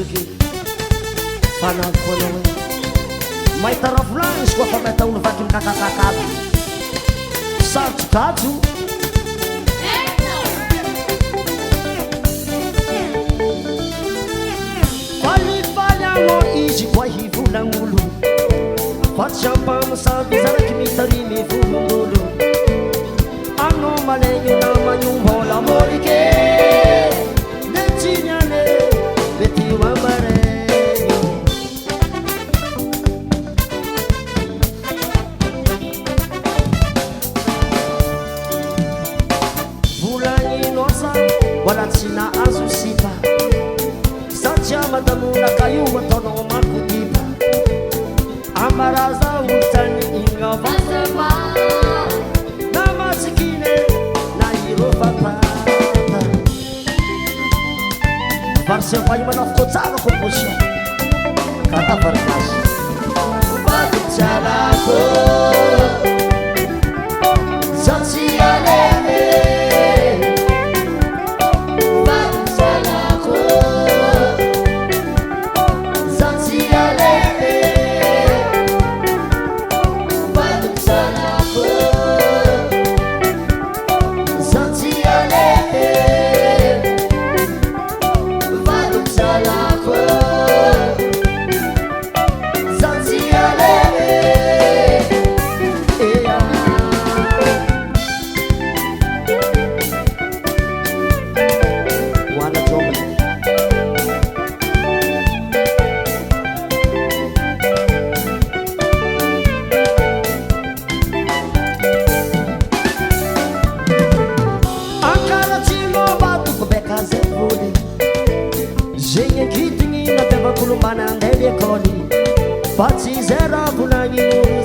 soky fanavy mahita raha volagny izy koa fa mahita olo vaky mikakakakaby sarotsy falifaly anao izy koa hivolagn'olo fa tsy ampamosavy zaraky mitarimy volongolo anao malegny namagnombola morike netignane mety mamaregny volagninao za mbola tsy nahazo sipa satria madamonaka io ataonao makodipa amaraza olotany ignovasema na matsikine na irovapata varseva io mana fototsara composition kata varikasy vaditsialako satsialene Faci zera vulagni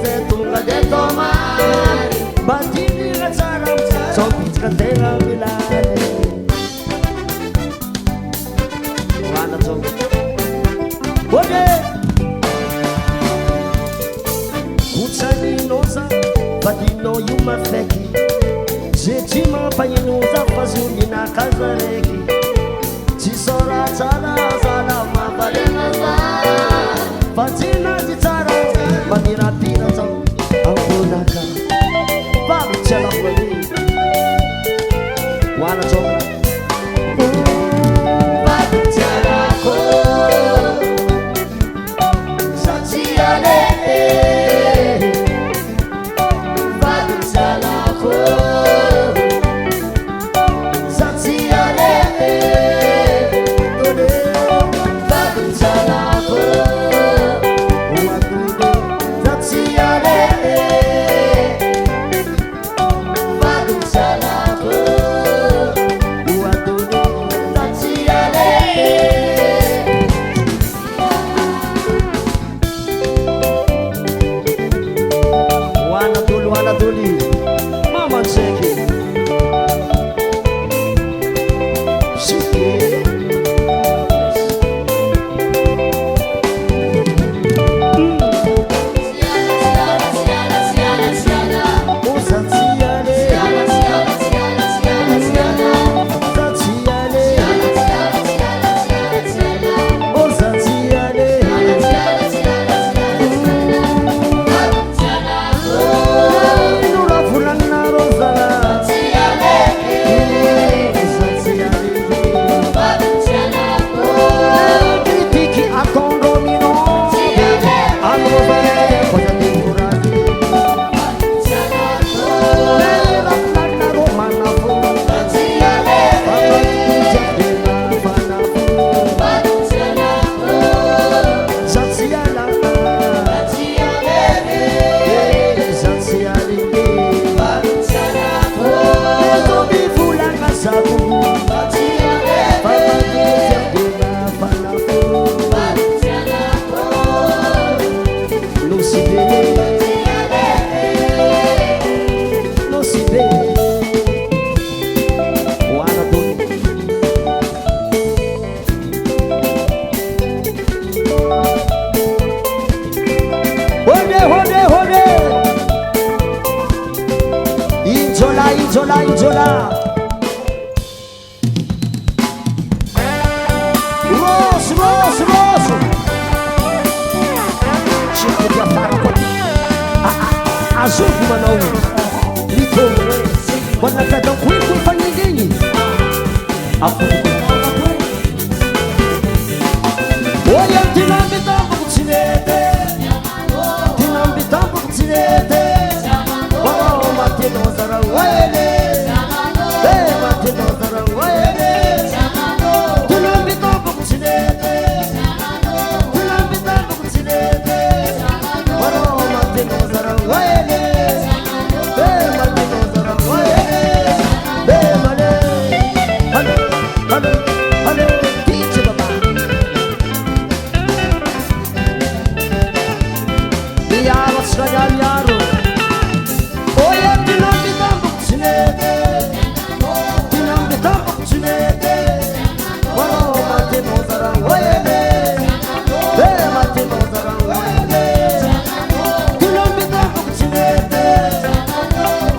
ze tunga de tomari batini la zara so pitka dela milane wana to ode utsani noza badino yuma feki jetima payinoza fazuni na kazareki chisora zara zara mabalena zara Fatina zitara, mamira pina zau, angunaka, babu chala kweli, wana zonga, babu chala ko, sachiane, babu chala ko, sachiane, babu chala ko. Ijola Rose Azofy manao litôgno hoe manakatao koiko mifaningigny afoko oya tinamby tamboko tsy mety tinamby tamboko tsy mety manao matinao zaragno ely matinao zaragno ely tinamby tamboko tsy mety tinamby tamboko tsy mety manao matinao zaragno ely matinao zaragno ely male hale tiche baba miaro sraga miaro oya tinamby tamboko tsy mety tinamby tamboko tsy mety manao matinao zaragno ely matinao zaragno ely tinamby tamboko tsy mety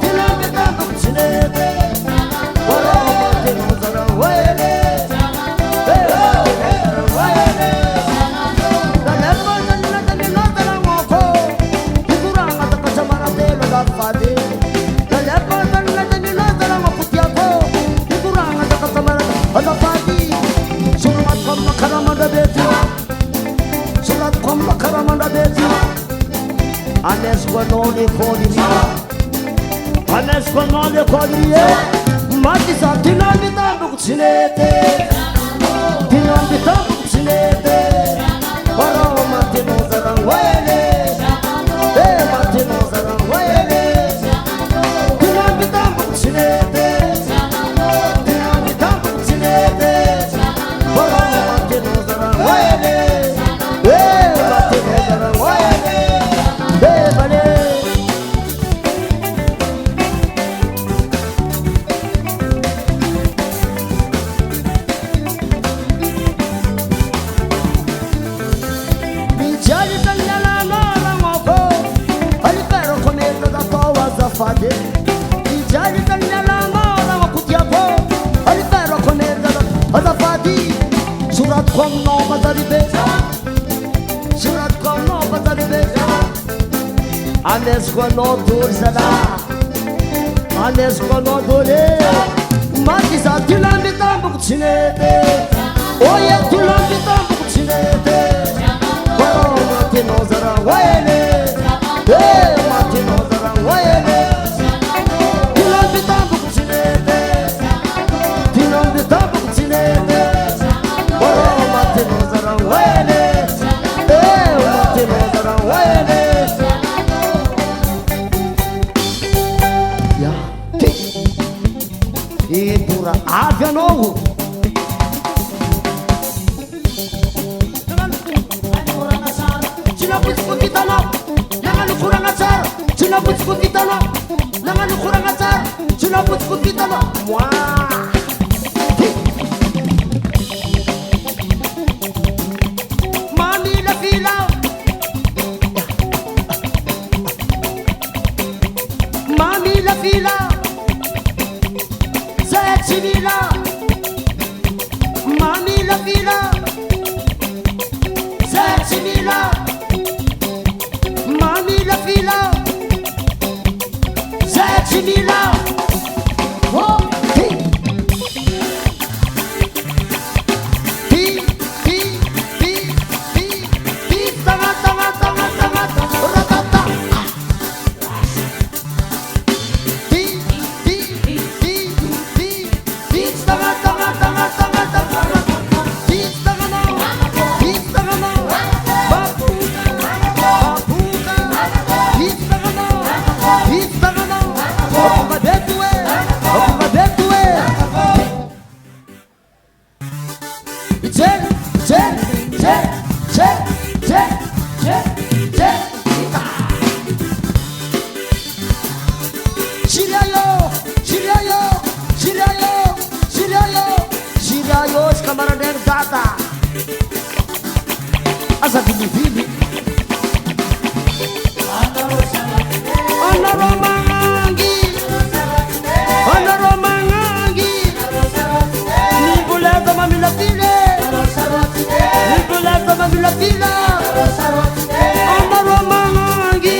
tinamby tamboko tsy mety manao matinao zaragno ely Anesco non le codrie Anesco non le codrie ma ti sa ti non mi tanto cucinete ti non mi tanto cucinete però ma ti non saranno uele ma ti non saranno uele ti non mi tanto cucinete ti non mi tanto cucinete però ma ti non saranno uele ma ti non saranno uele Ijari danyala mala wakutiapo alibero koneda adafadi surat kono badaribe surat kono badaribe anes kono dursala anes kono dole mati sa tilambi tambu kuchinete oye tilambi tambu kuchinete pero mati nozara waele mati nozara waele Avia novo. Cina putih putih tanah, jangan kurang ajar. Cina putih putih tanah, jangan kurang ajar. Cina putih putih tanah. Wah. Mami la fila, mami la fila. Cimila, mami la fila, Cimila, mami la fila, Cimila. Oh, hey. Tanga, ratata. Asa bili-bili Ana romangi Nibuleta mamila file Nibuleta mamila fila Ana romangi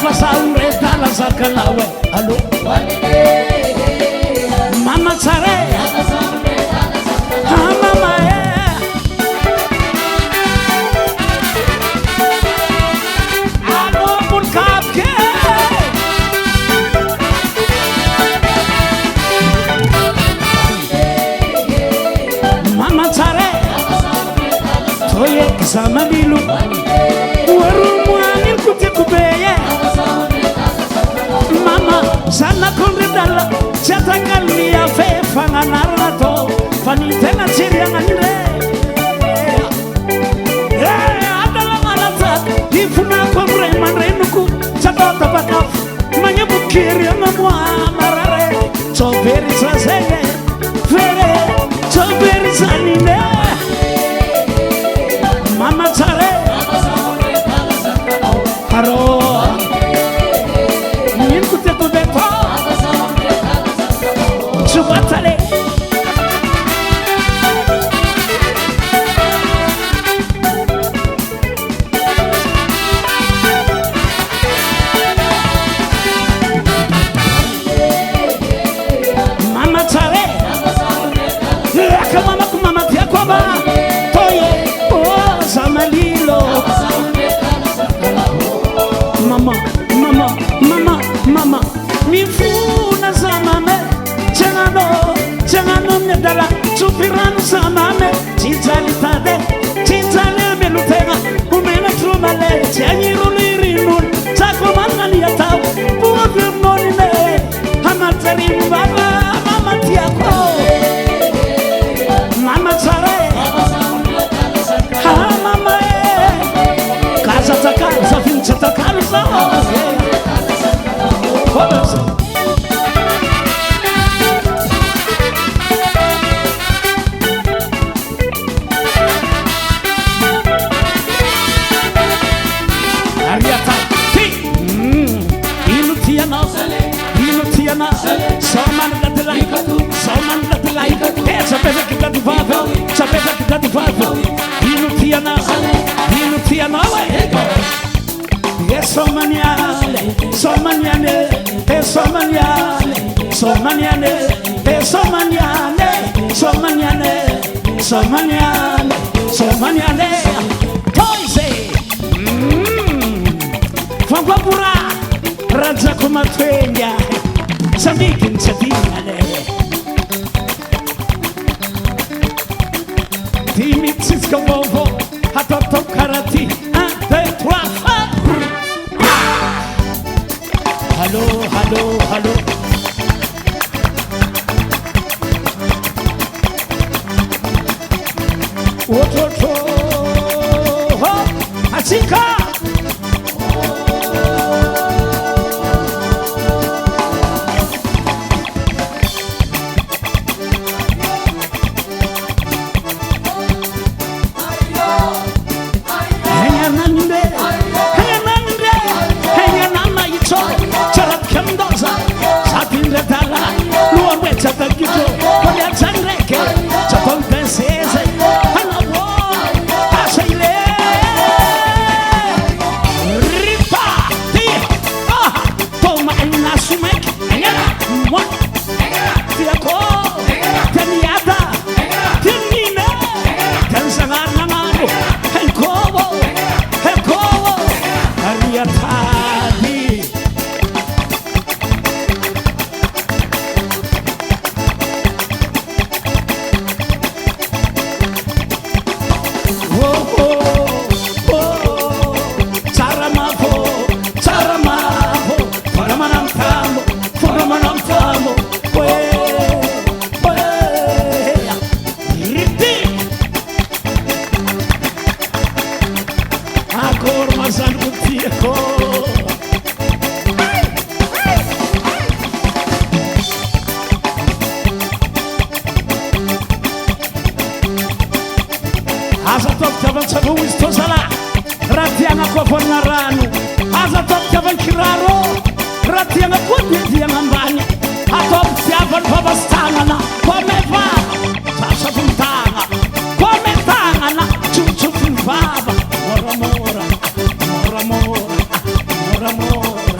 Afasaure dala sakalawe alo Mama Sare Mama Alo Mulkapke Mama Sare Toye Samalilu Warumwani kutekubeye Mama sana kundala Chatakallia fe fanganarato Fanitena chirianganire Adala malata Ifuna komre manrenuku Chatata bakaf Manyabukiri amamwa marare Choberi saseye Fere Choberi sanine Mama Sare Haro Ninkute kubeto Chubatale Mama Sare Akamama kumama tia kwaba Toye Oh Samalilo Mama, mama, mama, mama Mifuna zamame Chengano medala Chupiranu zamame Chitali tade Chitali melutenga Umena trumale Chanyiru lirinun Chakomanga niyatau Buwabir nonine Hamatari mbaba Mama tiako Mama Sare Ha mama Kaza takal Zafin chatakal Somaniane Toise Fangwapura Raja kumatwenya Samikin sadinane Timitsis kabovo Hatoto karati Ante twafa Hello, hello, hello Ototo Achika Mora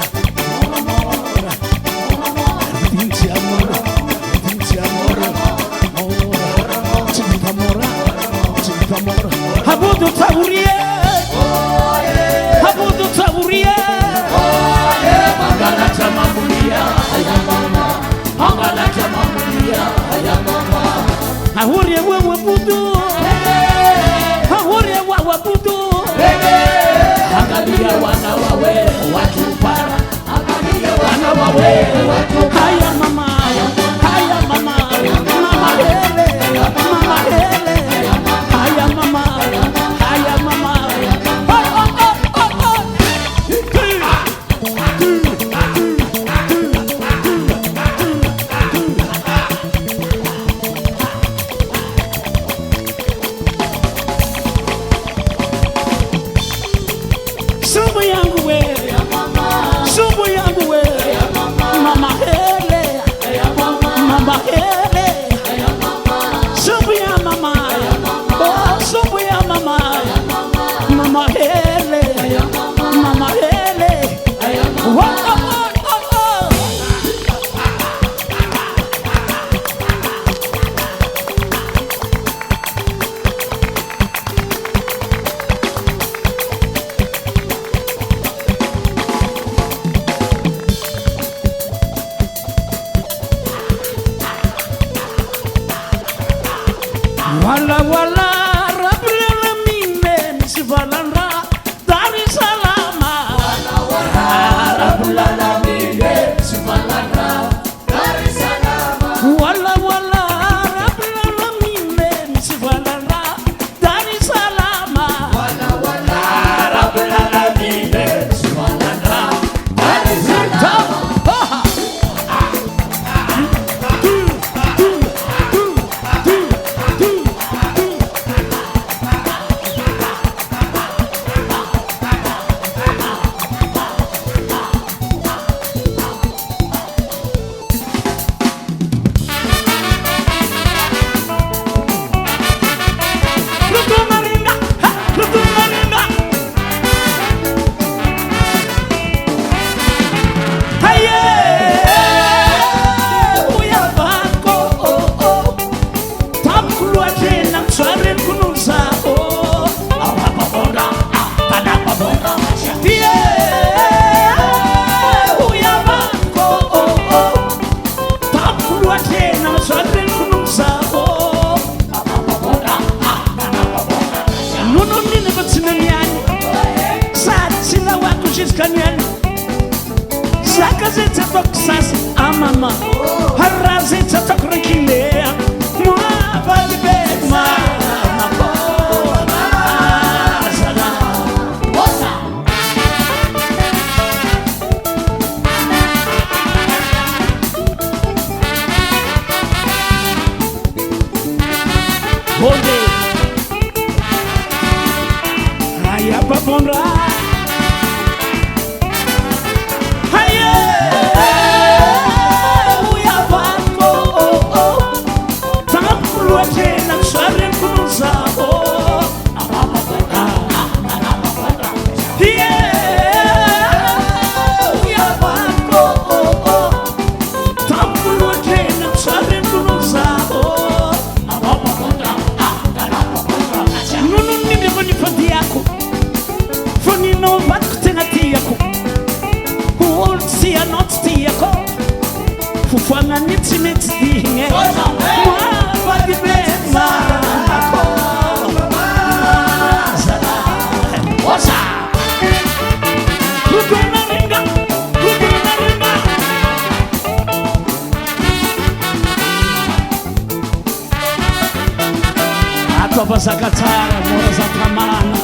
Zakatara, mora za kamana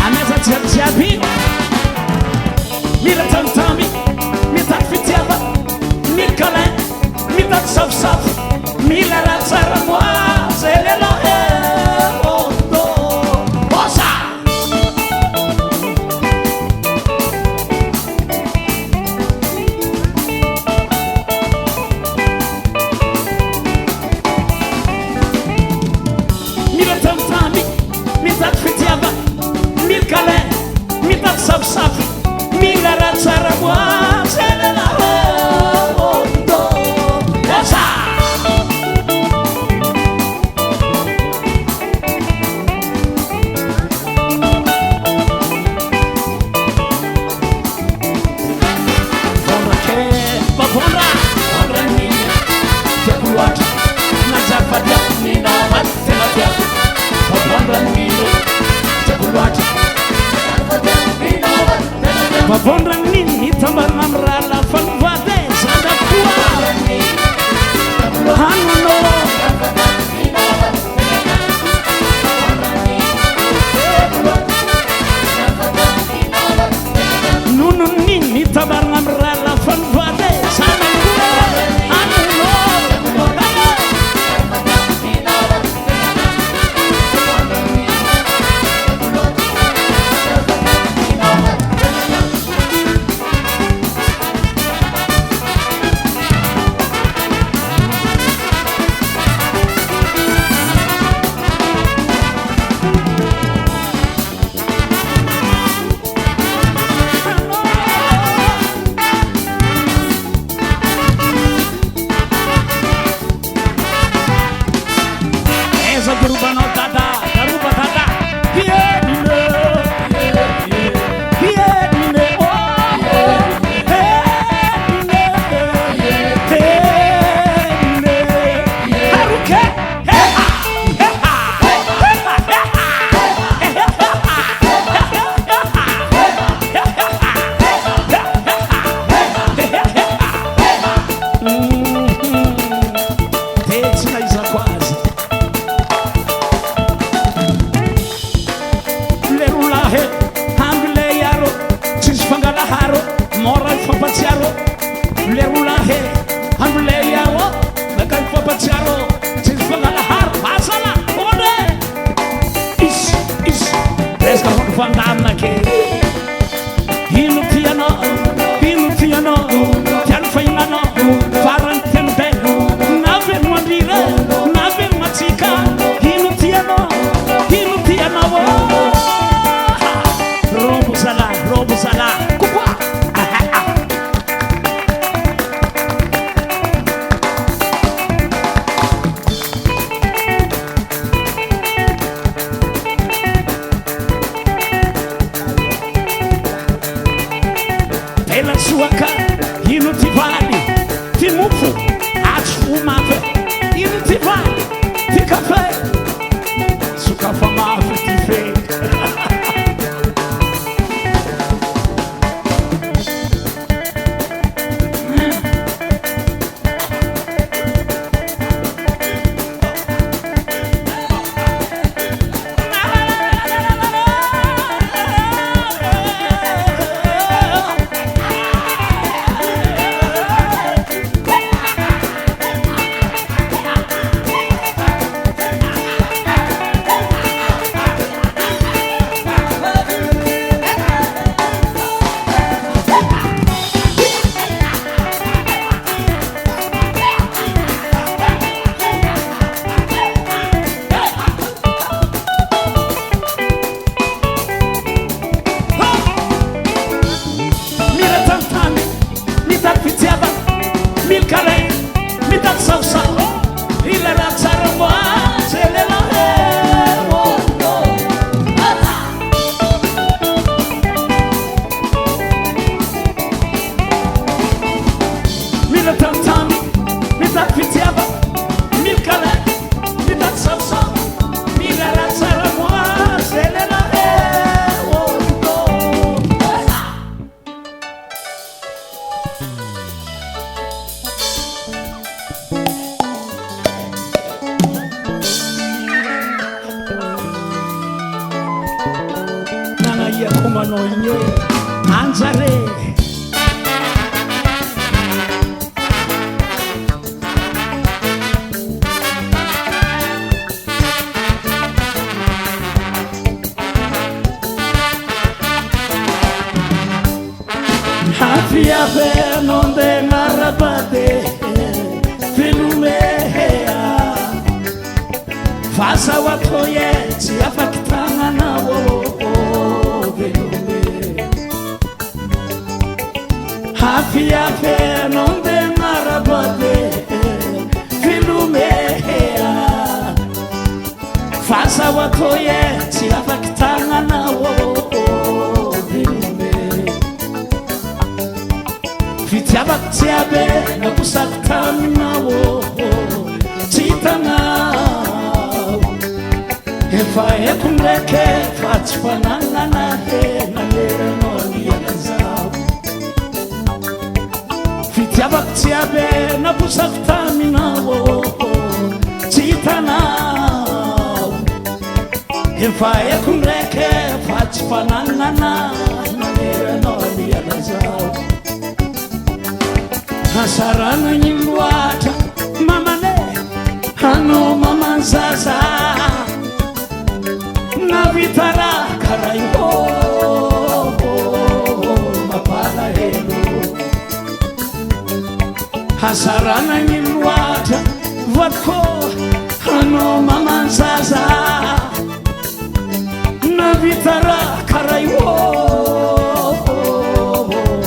Aneza tjabi Mira tamtami Mita fitiaba Mikale Mita saf Mila ratsara mwa Zelelo ondo Bosa Saf mila ratsara mwa Zelelo ondo Bosa Vapondra nini tambar namra Fangalaharo, moral for Pacharo, Lerulahe, Hamleao, Makan for Pacharo, Fangalahar, Pasala, Ode. Is, there's no Fandanake. Piano, Tianfayano, Faran Tempe, Navin Madira, Navin Matika, Piano, Robusala, Kupa. Ela suaka, inutivali, timufu, achumave, inutivali, tikafe, sukafamafe, tife. Fiabe non de narabate filumea Fasa watoye siafakitana na wo filume Fiabe non de narabate filumea Fasa watoye siafakitana na wo Tiabe na kusakana wo Titana Efa ekumreke Fatfanana na he Na lere noni yanazao Tiabe na kusakana wo Titana Efa ekumreke Fatfanana na lere noni yanazao Hasarana nyimwata mamane hano mama zaza na vitara karayo mapala helo Hasarana nyimwata vatko hano mama zaza na vitara karayo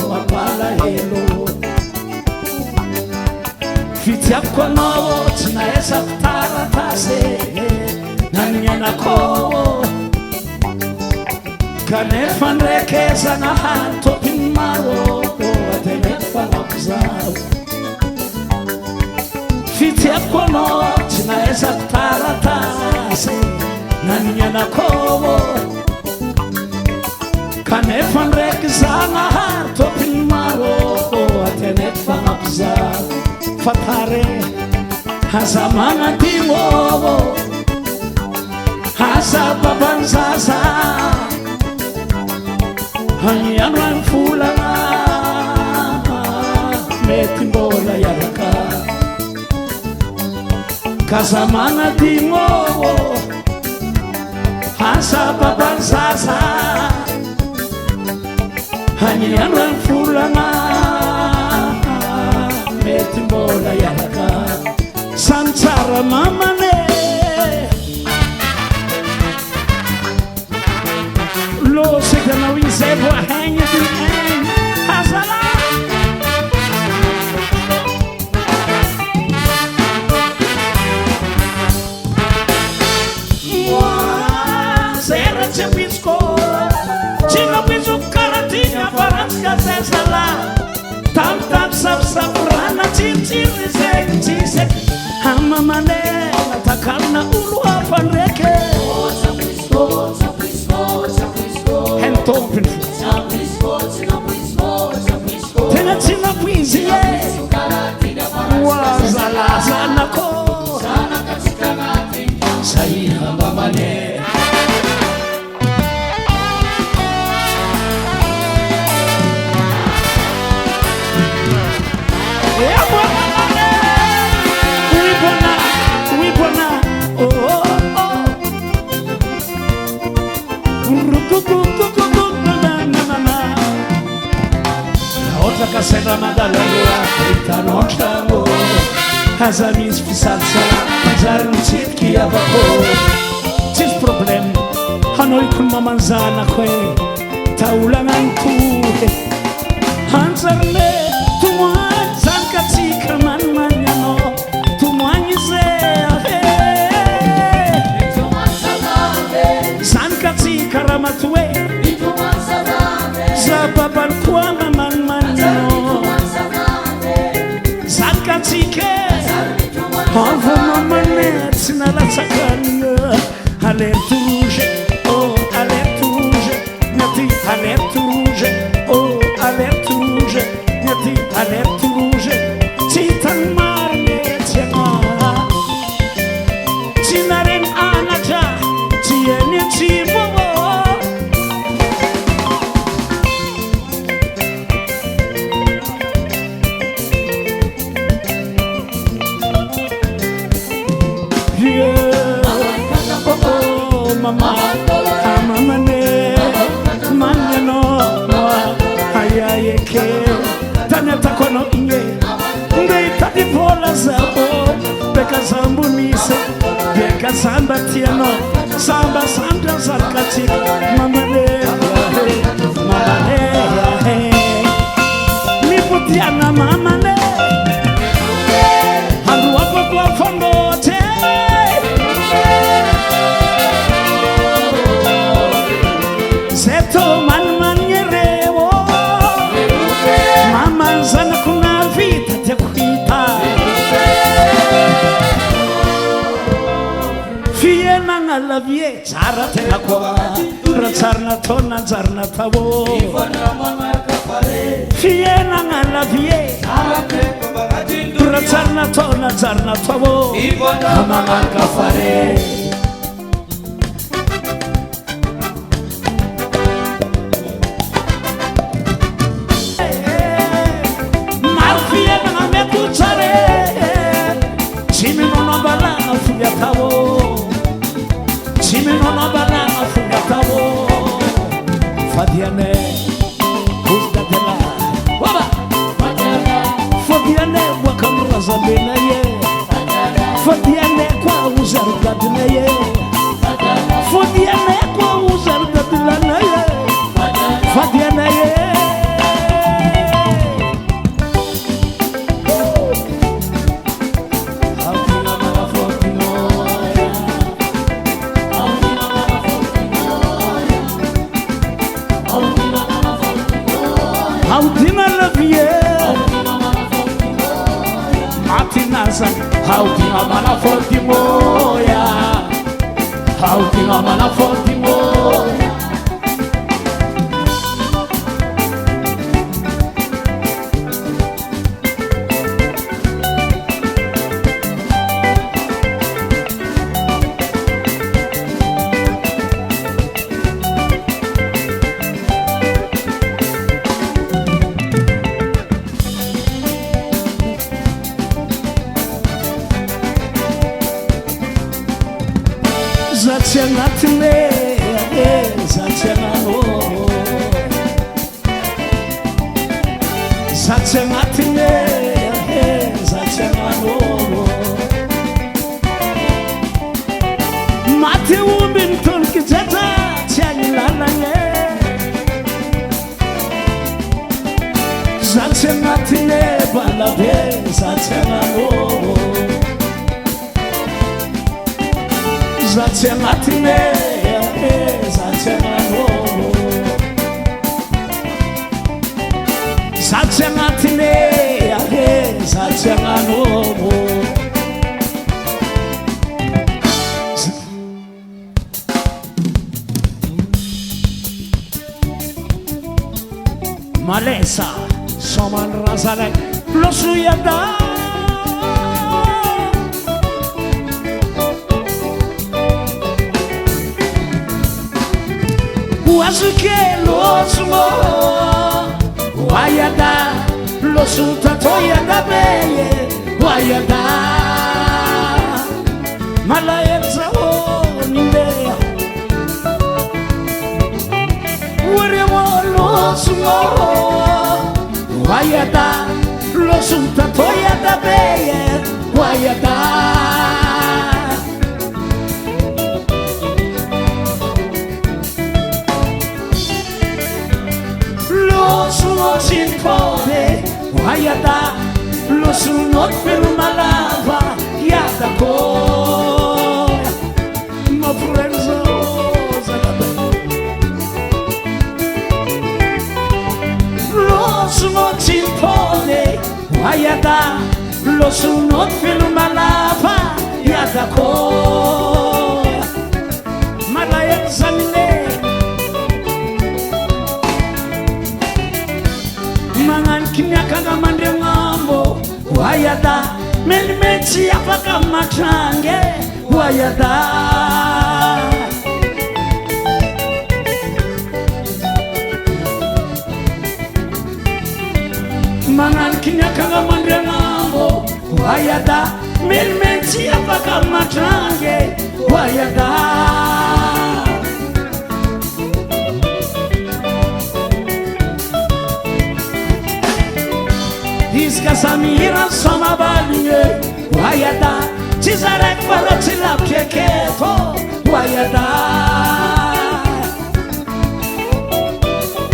mapala helo Fitiako nowo tunaesa taratase Nanyana kowo Kanefa nrekeza na hato pimaro Atenefa nakuzao Fitiako nowo tunaesa taratase Nanyana kowo Kanefa nrekeza na hato pimaro Atenefa nakuzao Fatare Hazamana timovo Hazababanzaza Haniano amin'ny volana mety mbola iaraka kazamana dimo asa babany zaza haniano amin'ny volana mety mbola iaraka samy tsara mamane lo sekanao izay voahaigny ty haigny hazala zay raha tsy ampitsoko tsy nampitsoko karaty afaratsika zay zala tamitaty safisaforana tsiritsiry zay tsisy hamamane natakalina olo hafa ndraiky tompony tena tsy napoizy e oazalazanako sahihambamane eabonamane uibona uibona kasaina madalaloa hitanontramo aza misy fisalasala manjary mitsitiky avako tsisy problème hanao ikony mamanzanako e taolagna nitohe hanjarine tomoagny zany ka tsika manimany anao tomoagny zay zany ka tsika raha matoe za babany koana avamamane tsy nalatsakanya alerte rouge oh alerte rouge naty alerte rouge oh alerte rouge naty alerte rouge tsy hitany marine tsy ana tsy nareny anatra tsy eny atsimo amamane manyano ayayeke tany atako anao igny nde hitady vola zabo beka zambonisy beka zamba tianao sambasandra zalikatsika mamane mamane mipotiana mamane andoapako afondote lavie tsara tena koa raha tsara natao nanjary natao fiainagna lavie raha tsara natao nanjary natao mamanaka fare maro fiainagna meko tsare tsy minona ambalagna foly atao tsy minona ambalagna foly atao fadiane ozdadela baba fadiane boaka mirazabena ye fadiane koa ozarigadina ye fadiane koa ozarigadilana ye fadiane ye How do you mana forti moya? How do you mana forti moya? Zatsengatine zatsengano Mate umbin ton kijata tianyilalane Zatsengatine balabe zatsengano Zatsengatine zatsengano Zatsengatine zatsengano Malesa soman razalek losuyada Wazuke losmo Wayada losuta toyada beye Wayada Malayetsa oninde Wariwo losmo Wayada losuta toyada beye Wayada Sin pode, wayada, losunot perumalava, yada ko, ma frenzo zalabe. Losunot sin pode, wayada, losunot perumalava, yada ko, malayan zamine. Mangan kinyakanga mande ngambo Wayada Menimeti apaka matrange Wayada Mangan kinyakanga mande ngambo Wayada Menimeti apaka matrange Wayada Samira sama balinge Wayada Tizarek para tilap keketo Wayada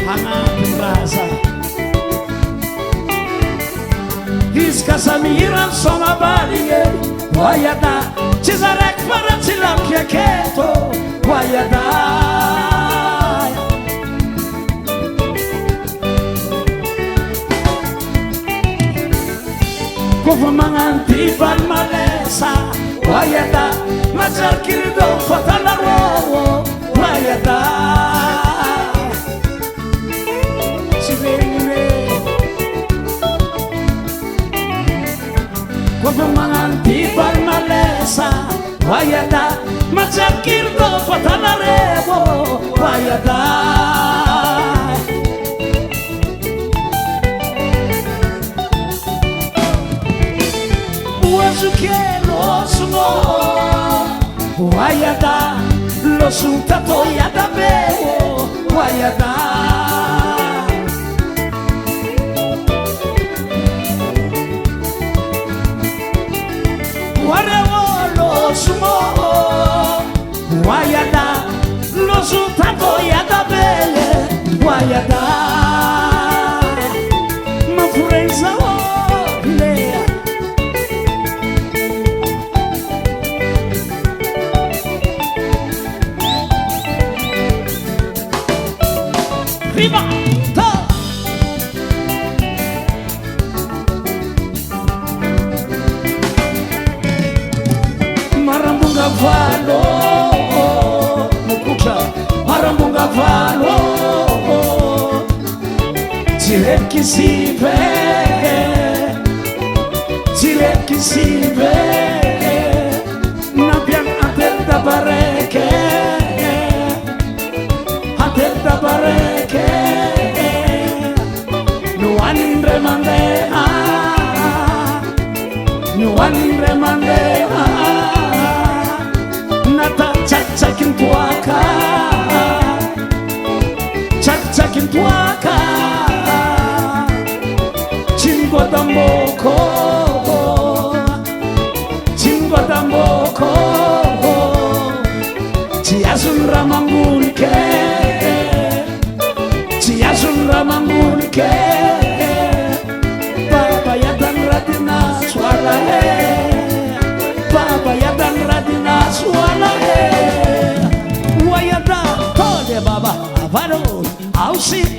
Hanapin rasa Iska Samira sama balinge Wayada Tizarek para tilap keketo Wayada Kova mangantipan malesa Wayada Majar kirido fatala rowo Wayada Sivenime Kova mangantipan malesa Wayada Majar kirido fatala rowo Wayada Wazuke losmo Wayada Losuta toyada bewo Wayada Warewo losmo Wayada Losuta toyada beye Wayada Mafureza lea Viva! Ta! Marambunga valo Mukucha Marambunga valo Tireki sive Tireki sive Nabian atenda bareke Atenda bareke Nuanindre mandea Nuanindre mandea Nata chak-chakin tuaka Chak-chakin tuaka tamboko Chingwa tamboko Chiasun ramangulke Chiasun ramangulke Baba yadan radina swala Baba yadan radina swala Wayada tole baba avaro ausi